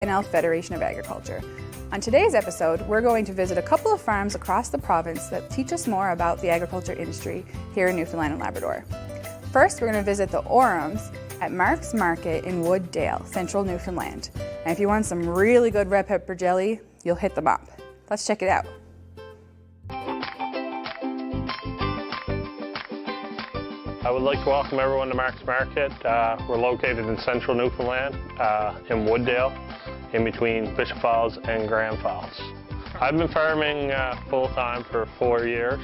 Federation of Agriculture. On today's episode, we're going to visit a couple of farms across the province that teach us more about the agriculture industry here in Newfoundland and Labrador. First, we're going to visit the Orams at Mark's Market in Wooddale, central Newfoundland. And if you want some really good red pepper jelly, you'll hit them up. Let's check it out. I would like to welcome everyone to Mark's Market. We're located in central Newfoundland, in Wooddale, in between Bishop Falls and Grand Falls. I've been farming full-time for 4 years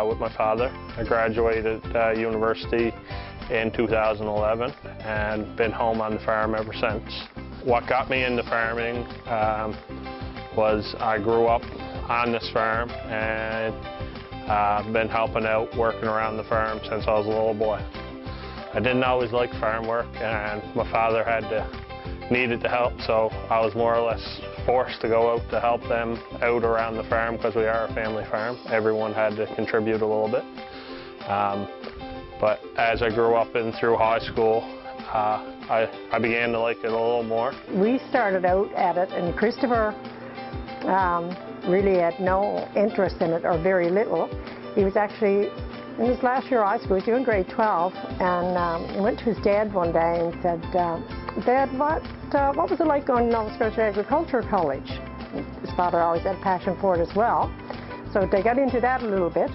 with my father. I graduated university in 2011 and been home on the farm ever since. What got me into farming was I grew up on this farm and been helping out, working around the farm since I was a little boy. I didn't always like farm work, and my father needed the help, so I was more or less forced to go out to help them out around the farm because we are a family farm. Everyone had to contribute a little bit. But as I grew up and through high school, I began to like it a little more. We started out at it, and Christopher really had no interest in it, or very little. He was actually, in his last year of high school, he was doing grade 12, and he went to his dad one day and said, "Dad, what was it like going to Nova Scotia Agriculture College?" His father always had a passion for it as well. So they got into that a little bit,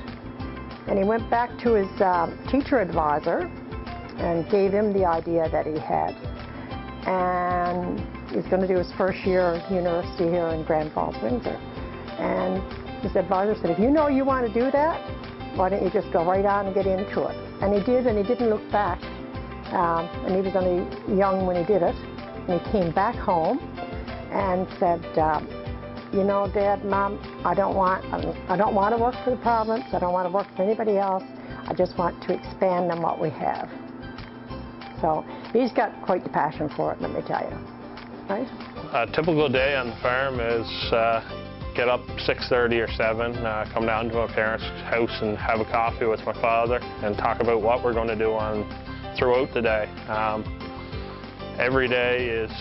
and he went back to his teacher advisor and gave him the idea that he had. And he's going to do his first year of university here in Grand Falls, Windsor. And his advisor said, "If you know you want to do that, why don't you just go right on and get into it?" And he did, and he didn't look back. And he was only young when he did it. And he came back home and said, "You know, Dad, Mom, I don't want to work for the province. I don't want to work for anybody else. I just want to expand on what we have." So he's got quite the passion for it, let me tell you. Right? A typical day on the farm is get up 6:30 or 7, come down to my parents' house and have a coffee with my father and talk about what we're going to do throughout the day. Every day is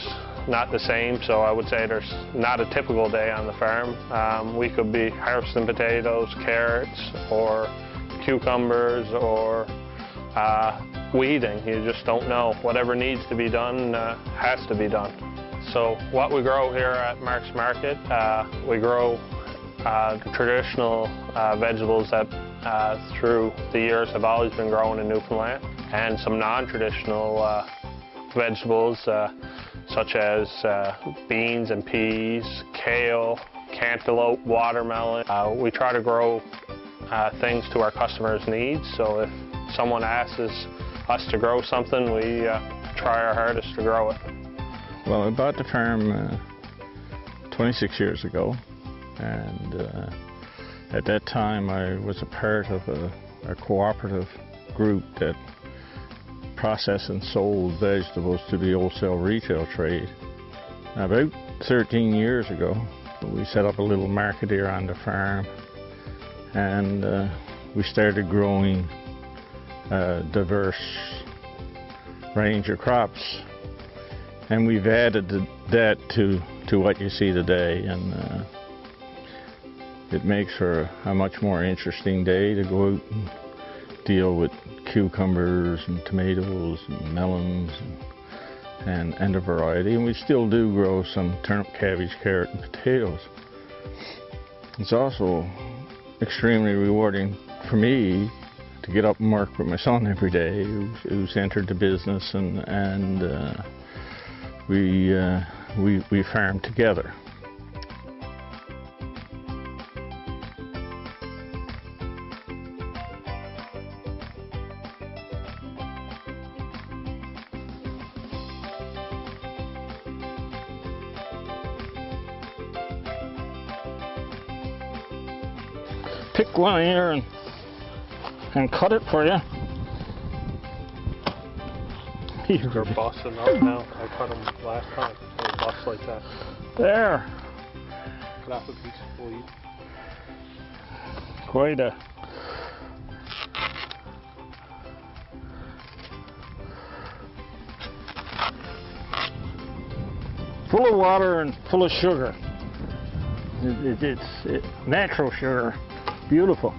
not the same, so I would say there's not a typical day on the farm. We could be harvesting potatoes, carrots, or cucumbers, or weeding. You just don't know. Whatever needs to be done has to be done. So what we grow here at Mark's Market, we grow the traditional vegetables that through the years have always been grown in Newfoundland, and some non-traditional vegetables such as beans and peas, kale, cantaloupe, watermelon. We try to grow things to our customers' needs, so if someone asks us to grow something, we try our hardest to grow it. Well, I bought the farm 26 years ago, and at that time I was a part of a cooperative group that processed and sold vegetables to the wholesale retail trade. About 13 years ago, we set up a little market here on the farm, and we started growing a diverse range of crops. And we've added that to what you see today, and it makes for a much more interesting day to go out and deal with cucumbers and tomatoes and melons and a variety. And we still do grow some turnip, cabbage, carrot, and potatoes. It's also extremely rewarding for me to get up and work with my son every day, who's entered the business, and we farm together. Pick one here and cut it for you. They're busting up now. I cut them last time. They bust like that. There. Cut off a piece of weed. Quite a full of water and full of sugar. It's natural sugar, beautiful.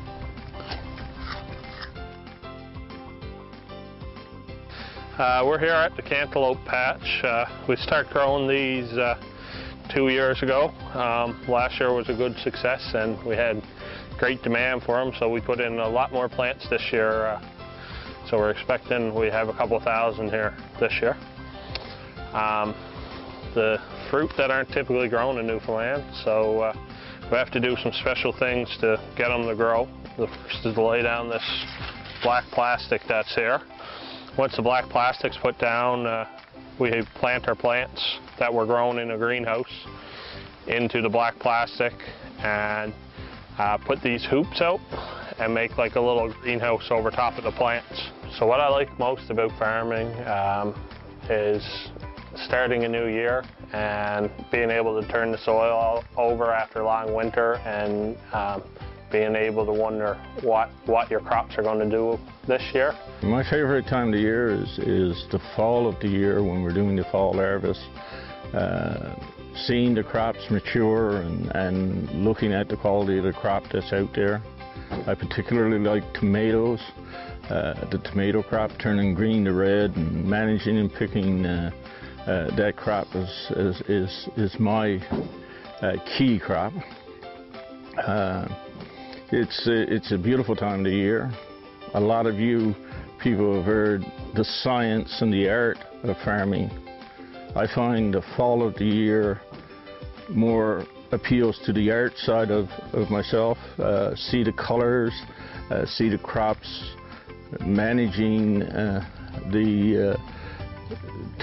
We're here at the cantaloupe patch. We started growing these 2 years ago. Last year was a good success and we had great demand for them, so we put in a lot more plants this year. So we're expecting we have a couple thousand here this year. The fruit that aren't typically grown in Newfoundland, so we have to do some special things to get them to grow. The first is to lay down this black plastic that's here. Once the black plastic's put down, we plant our plants that were grown in a greenhouse into the black plastic and put these hoops out and make like a little greenhouse over top of the plants. So what I like most about farming is starting a new year and being able to turn the soil over after a long winter and being able to wonder what your crops are going to do this year. My favorite time of the year is the fall of the year when we're doing the fall harvest. Seeing the crops mature and looking at the quality of the crop that's out there. I particularly like tomatoes. The tomato crop turning green to red and managing and picking that crop is my key crop. It's a beautiful time of the year. A lot of you people have heard the science and the art of farming. I find the fall of the year more appeals to the art side of myself. See the colors, see the crops, managing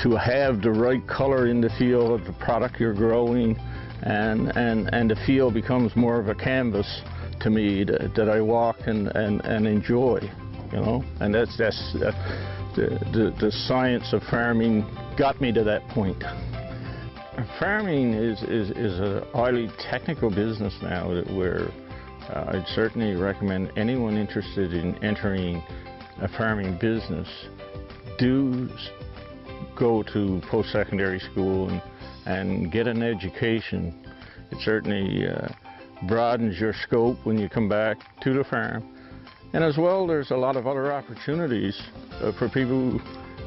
to have the right color in the field of the product you're growing, and the field becomes more of a canvas to me that I walk and enjoy, you know. And that's the science of farming got me to that point. Farming is a highly technical business now where I'd certainly recommend anyone interested in entering a farming business do go to post-secondary school and get an education. It certainly broadens your scope when you come back to the farm. And as well, there's a lot of other opportunities for people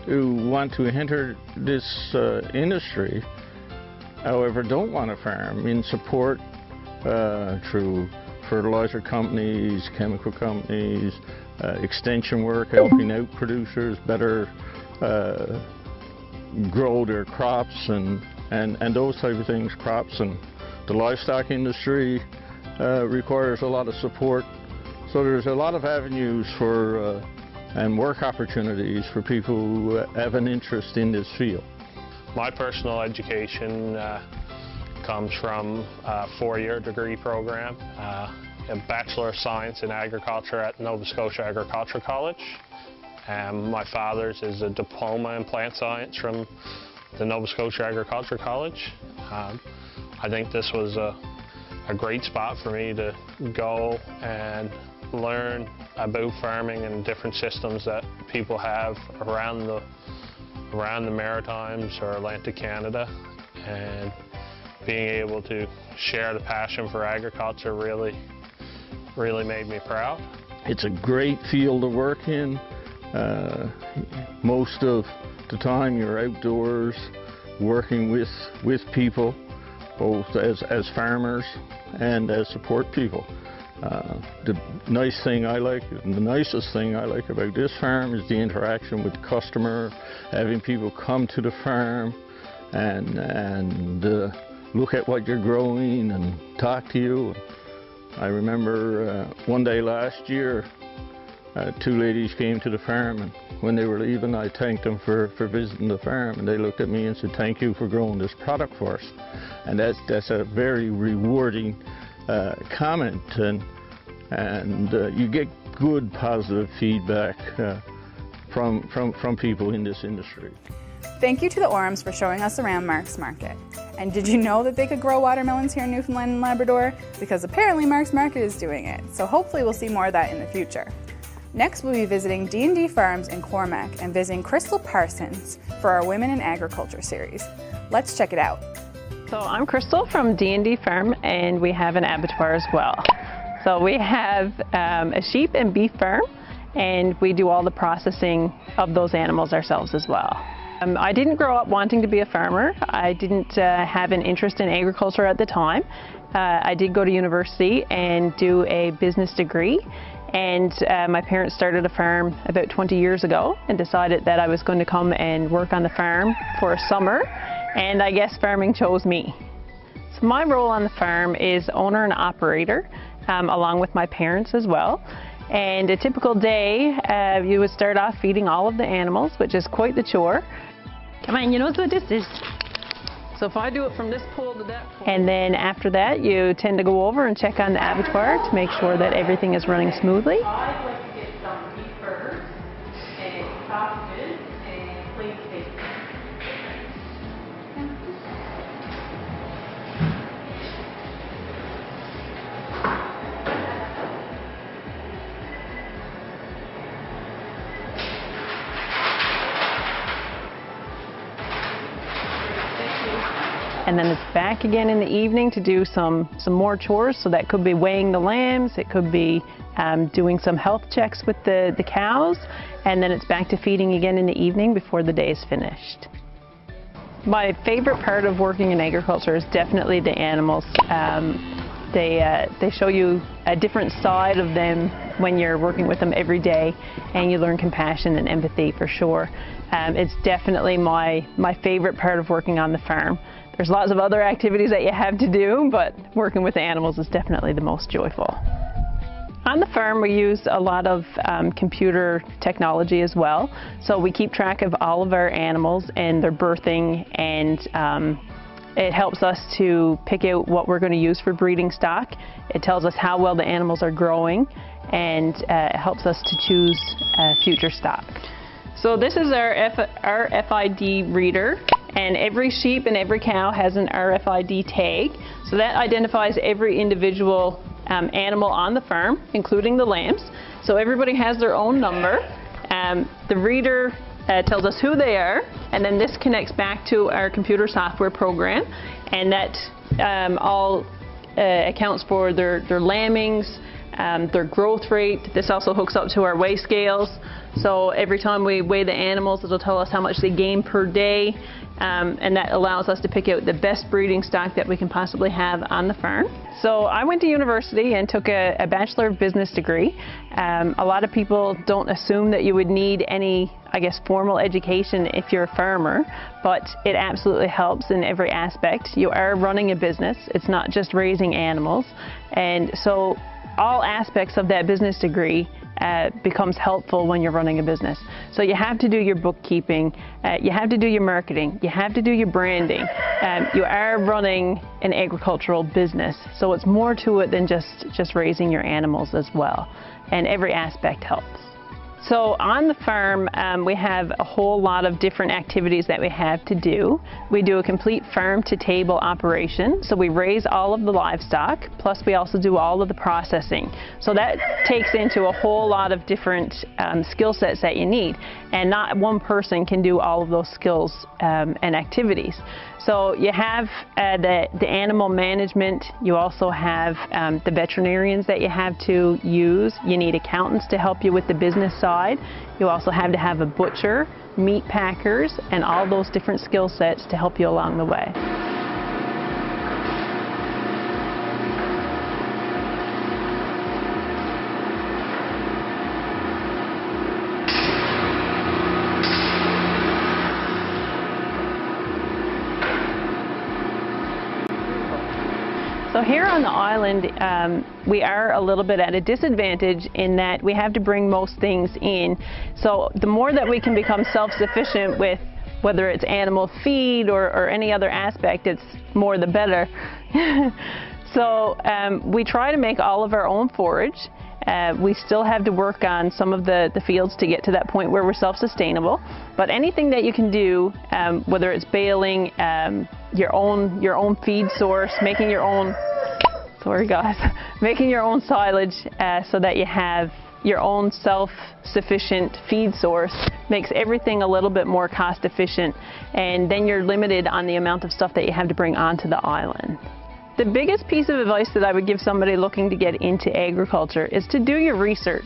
who want to enter this industry, however don't want to farm, in support through fertilizer companies, chemical companies, extension work, helping out producers better grow their crops and those type of things. Crops and the livestock industry requires a lot of support. So there's a lot of avenues for and work opportunities for people who have an interest in this field. My personal education comes from a 4-year degree program, a Bachelor of Science in Agriculture at Nova Scotia Agricultural College. My father's is a diploma in plant science from the Nova Scotia Agricultural College. I think this was a great spot for me to go and learn about farming and different systems that people have around the Maritimes or Atlantic Canada, and being able to share the passion for agriculture really made me proud. It's a great field to work in. Most of the time you're outdoors working with people, both as farmers and as support people. The nice thing I like, and the nicest thing I like about this farm is the interaction with the customer, having people come to the farm and look at what you're growing and talk to you. I remember one day last year, 2 ladies came to the farm, and when they were leaving, I thanked them for visiting the farm, and they looked at me and said, "Thank you for growing this product for us." And that's a very rewarding comment, and you get good positive feedback from people in this industry. Thank you to the Orams for showing us around Mark's Market. And did you know that they could grow watermelons here in Newfoundland and Labrador? Because apparently Mark's Market is doing it, so hopefully we'll see more of that in the future. Next, we'll be visiting D&D Farms in Cormac and visiting Crystal Parsons for our Women in Agriculture series. Let's check it out. So I'm Crystal from D&D Farm, and we have an abattoir as well. So we have a sheep and beef farm, and we do all the processing of those animals ourselves as well. I didn't grow up wanting to be a farmer. I didn't have an interest in agriculture at the time. I did go to university and do a business degree, and my parents started a farm about 20 years ago and decided that I was going to come and work on the farm for a summer, and I guess farming chose me. So my role on the farm is owner and operator, along with my parents as well. And a typical day, you would start off feeding all of the animals, which is quite the chore. Come on, you know what this is. So if I do it from this pole to that pole. And then after that, you tend to go over and check on the abattoir to make sure that everything is running smoothly. I'd like to get some beef burgers and sausages and plain steak. And then it's back again in the evening to do some more chores. So that could be weighing the lambs, it could be doing some health checks with the cows, and then it's back to feeding again in the evening before the day is finished. My favorite part of working in agriculture is definitely the animals. They show you a different side of them when you're working with them every day, and you learn compassion and empathy for sure. It's definitely my favorite part of working on the farm. There's lots of other activities that you have to do, but working with the animals is definitely the most joyful. On the farm, we use a lot of computer technology as well. So we keep track of all of our animals and their birthing, and it helps us to pick out what we're going to use for breeding stock. It tells us how well the animals are growing, and it helps us to choose future stock. So this is our RFID reader, and every sheep and every cow has an RFID tag. So that identifies every individual animal on the farm, including the lambs. So everybody has their own number. The reader tells us who they are, and then this connects back to our computer software program, and that all accounts for their lambings, their growth rate. This also hooks up to our weigh scales. So every time we weigh the animals, it'll tell us how much they gain per day, and that allows us to pick out the best breeding stock that we can possibly have on the farm. So I went to university and took a Bachelor of Business degree. A lot of people don't assume that you would need any, I guess, formal education if you're a farmer, but it absolutely helps in every aspect. You are running a business. It's not just raising animals, and so all aspects of that business degree becomes helpful when you're running a business. So you have to do your bookkeeping, you have to do your marketing, you have to do your branding. You are running an agricultural business, so it's more to it than just raising your animals as well, and every aspect helps. So on the farm, we have a whole lot of different activities that we have to do. We do a complete farm-to-table operation, so we raise all of the livestock, plus we also do all of the processing. So that takes into a whole lot of different skill sets that you need, and not one person can do all of those skills and activities. So you have the animal management, you also have the veterinarians that you have to use, you need accountants to help you with the business side, you also have to have a butcher, meat packers, and all those different skill sets to help you along the way. So here on the island, we are a little bit at a disadvantage in that we have to bring most things in. So the more that we can become self-sufficient with whether it's animal feed or any other aspect, it's more the better. So we try to make all of our own forage. We still have to work on some of the fields to get to that point where we're self-sustainable. But anything that you can do, whether it's baling, your own feed source, making your own, sorry guys, making your own silage so that you have your own self-sufficient feed source makes everything a little bit more cost efficient, and then you're limited on the amount of stuff that you have to bring onto the island. The biggest piece of advice that I would give somebody looking to get into agriculture is to do your research.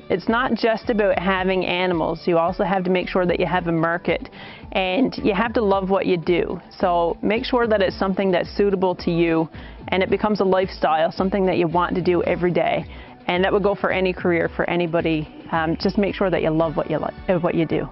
It's not just about having animals. You also have to make sure that you have a market, and you have to love what you do. So make sure that it's something that's suitable to you and it becomes a lifestyle, something that you want to do every day. And that would go for any career, for anybody. Just make sure that you love what you do.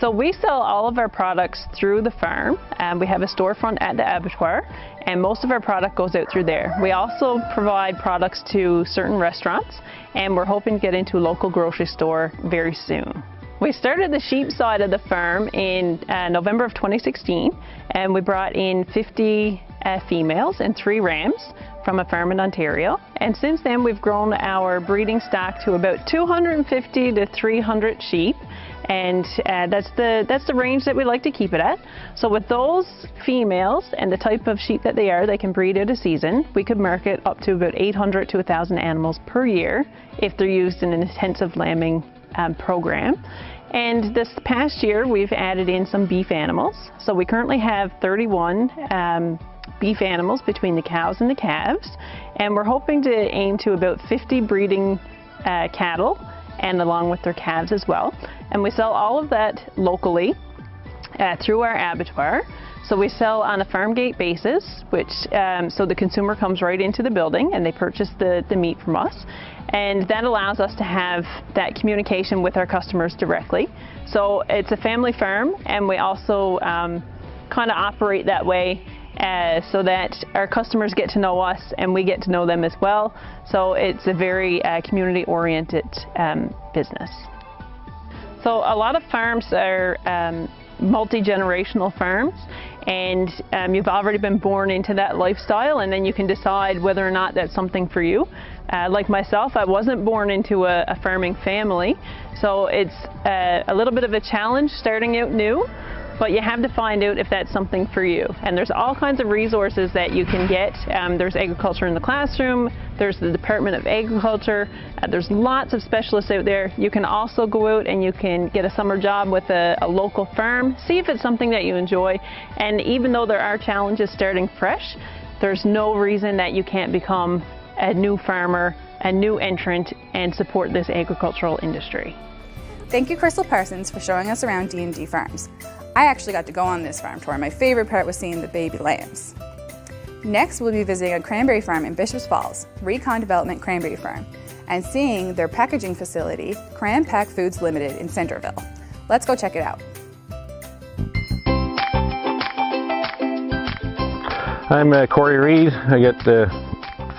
So we sell all of our products through the farm. We have a storefront at the abattoir, and most of our product goes out through there. We also provide products to certain restaurants, and we're hoping to get into a local grocery store very soon. We started the sheep side of the farm in November of 2016, and we brought in 50 females and 3 rams from a farm in Ontario. And since then we've grown our breeding stock to about 250 to 300 sheep. And that's the range that we like to keep it at. So with those females and the type of sheep that they are, they can breed out a season. We could market up to about 800 to 1,000 animals per year if they're used in an intensive lambing program. And this past year we've added in some beef animals. So we currently have 31 beef animals between the cows and the calves. And we're hoping to aim to about 50 breeding cattle, and along with their calves as well. And we sell all of that locally through our abattoir. So we sell on a farm gate basis, which so the consumer comes right into the building and they purchase the meat from us. And that allows us to have that communication with our customers directly. So it's a family farm, and we also kind of operate that way so that our customers get to know us and we get to know them as well. So it's a very community-oriented business. So a lot of farms are multi-generational farms, and you've already been born into that lifestyle, and then you can decide whether or not that's something for you. Like myself, I wasn't born into a farming family, so it's a little bit of a challenge starting out new. But you have to find out if that's something for you. And there's all kinds of resources that you can get. There's agriculture in the classroom, there's the Department of Agriculture, there's lots of specialists out there. You can also go out and you can get a summer job with a local farm, see if it's something that you enjoy. And even though there are challenges starting fresh, there's no reason that you can't become a new farmer, a new entrant, and support this agricultural industry. Thank you, Crystal Parsons, for showing us around D&D Farms. I actually got to go on this farm tour. My favorite part was seeing the baby lambs. Next, we'll be visiting a cranberry farm in Bishops Falls, Recon Development Cranberry Farm, and seeing their packaging facility, Cran Pack Foods Limited in Centerville. Let's go check it out. I'm Corey Reed. I got the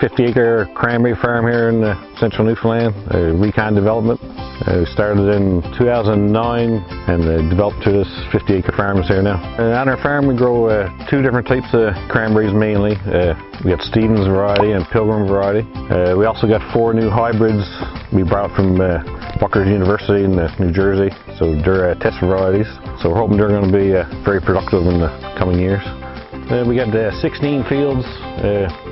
50-acre cranberry farm here in central Newfoundland, Recon Development. We started in 2009 and developed to this 50-acre farm here now. On our farm we grow 2 different types of cranberries mainly. We got Stevens variety and Pilgrim variety. We also got 4 new hybrids we brought from Rutgers University in New Jersey. So they're test varieties. So we're hoping they're going to be very productive in the coming years. We got 16 fields,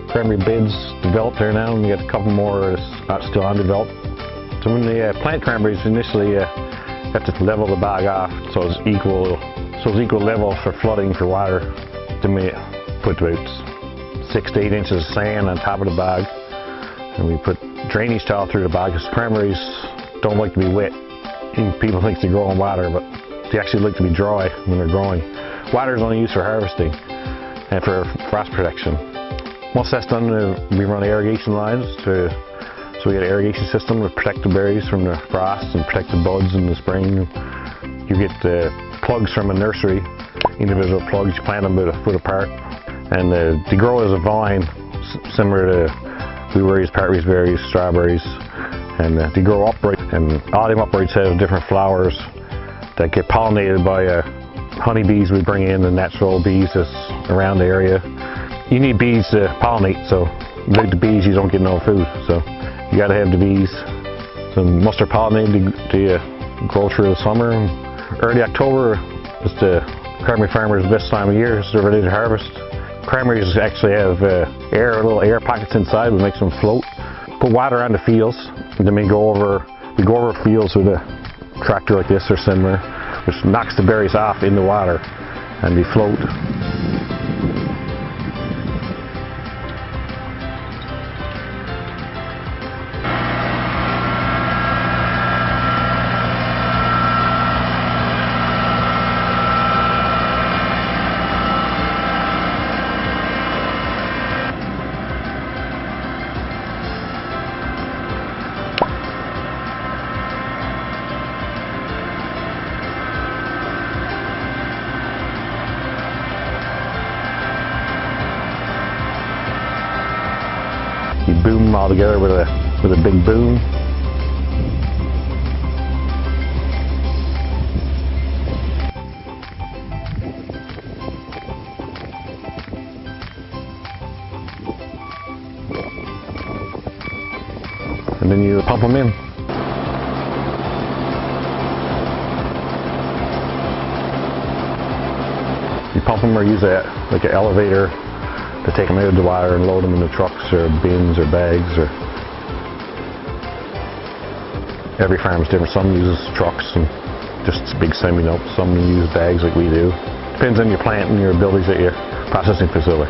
cranberry beds developed there now, and we got a couple more that's still undeveloped. So when they plant cranberries, initially have to level the bag off so it's equal level for flooding for water. Then we put about 6 to 8 inches of sand on top of the bag, and we put drainage tile through the bag because cranberries don't like to be wet. People think they grow in water, but they actually like to be dry when they're growing. Water is only used for harvesting and for frost protection. Once that's done, we run irrigation lines so we get an irrigation system to protect the berries from the frost and protect the buds in the spring. You get plugs from a nursery, individual plugs. You plant them about a foot apart, and they grow as a vine, similar to blueberries, partberries, berries, strawberries, and they grow upright. And all them uprights have different flowers that get pollinated by honeybees we bring in, the natural bees that's around the area. You need bees to pollinate, so without the bees you don't get no food. So you got to have the bees. So once they're pollinated, they grow through the summer. Early October is the cranberry farmer's best time of year, so they're ready to harvest. Cranberries actually have a little air pockets inside that makes them float. Put water on the fields, And then we go over fields with a tractor like this or similar, which knocks the berries off in the water and they float. You boom them all together with a big boom. And then you pump them in. You pump them or use like an elevator to take them out of the water and load them in the trucks or bins or bags. Or every farm is different. Some uses trucks and just big semi-note. Some use bags like we do. Depends on your plant and your abilities at your processing facility.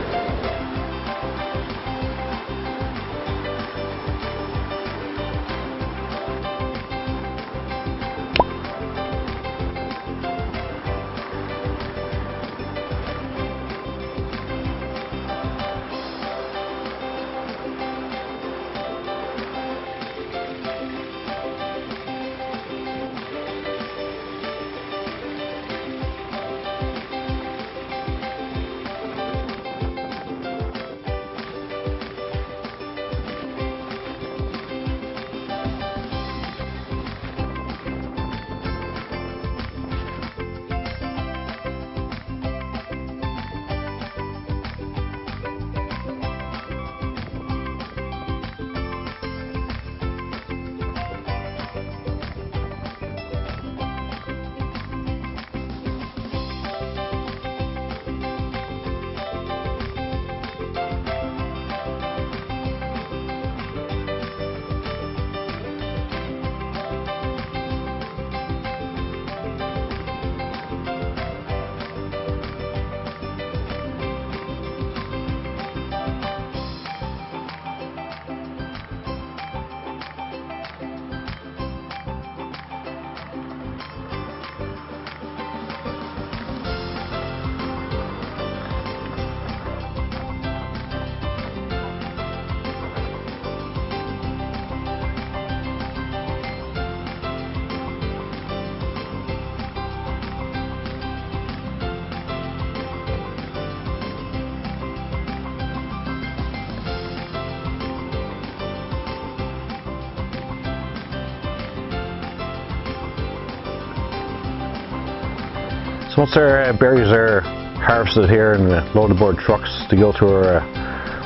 So once our berries are harvested here and loaded aboard trucks to go to our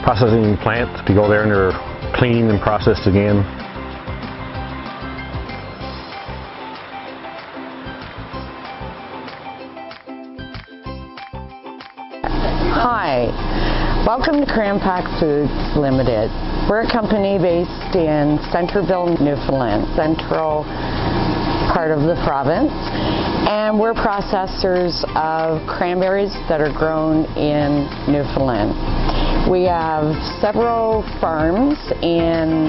processing plant, to go there and they're cleaned and processed again. Hi, welcome to Cranpack Foods Limited. We're a company based in Centreville, Newfoundland, central part of the province, and we're processors of cranberries that are grown in Newfoundland. We have several farms in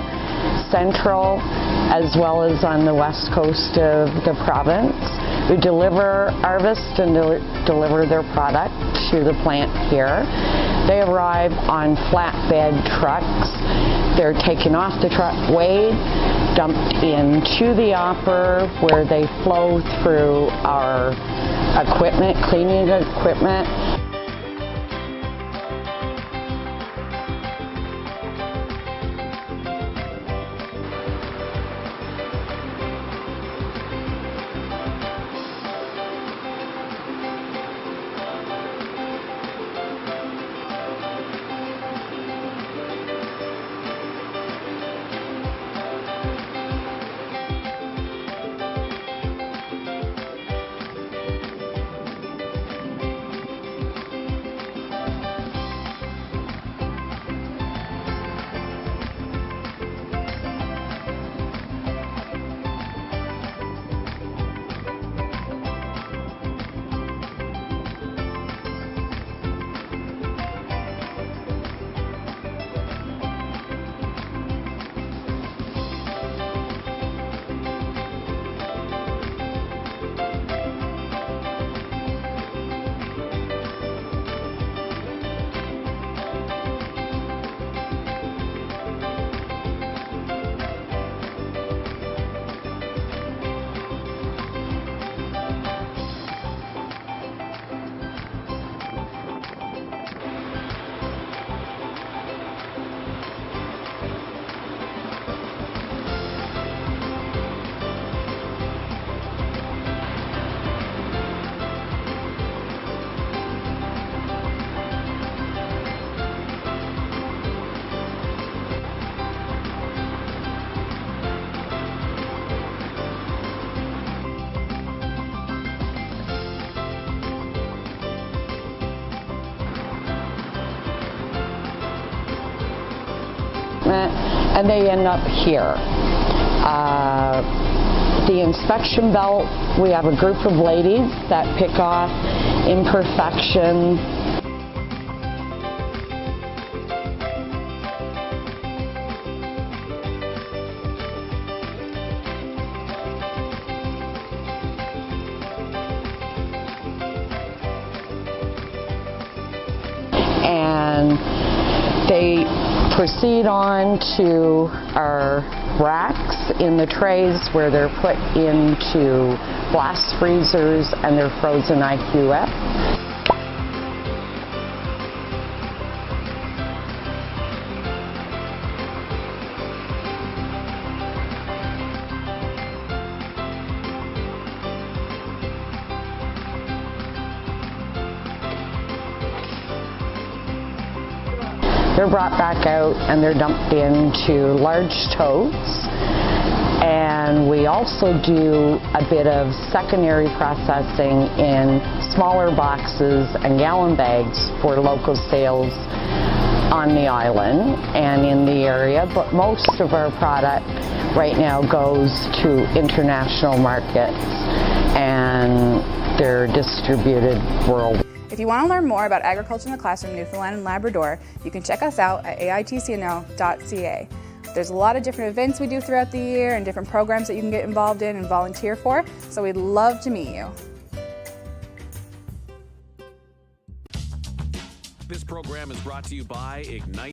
central as well as on the west coast of the province who harvest and deliver their product to the plant here. They arrive on flatbed trucks. They're taken off the truck, weighed, dumped into the hopper where they flow through our equipment, cleaning equipment. equipment, and they end up here. The inspection belt, we have a group of ladies that pick off imperfections. And they proceed on to our racks in the trays where they're put into blast freezers and they're frozen IQF. They're brought back out and they're dumped into large totes. And we also do a bit of secondary processing in smaller boxes and gallon bags for local sales on the island and in the area. But most of our product right now goes to international markets and they're distributed worldwide. If you want to learn more about agriculture in the classroom in Newfoundland and Labrador, you can check us out at aitcno.ca. There's a lot of different events we do throughout the year and different programs that you can get involved in and volunteer for, so we'd love to meet you. This program is brought to you by Ignite.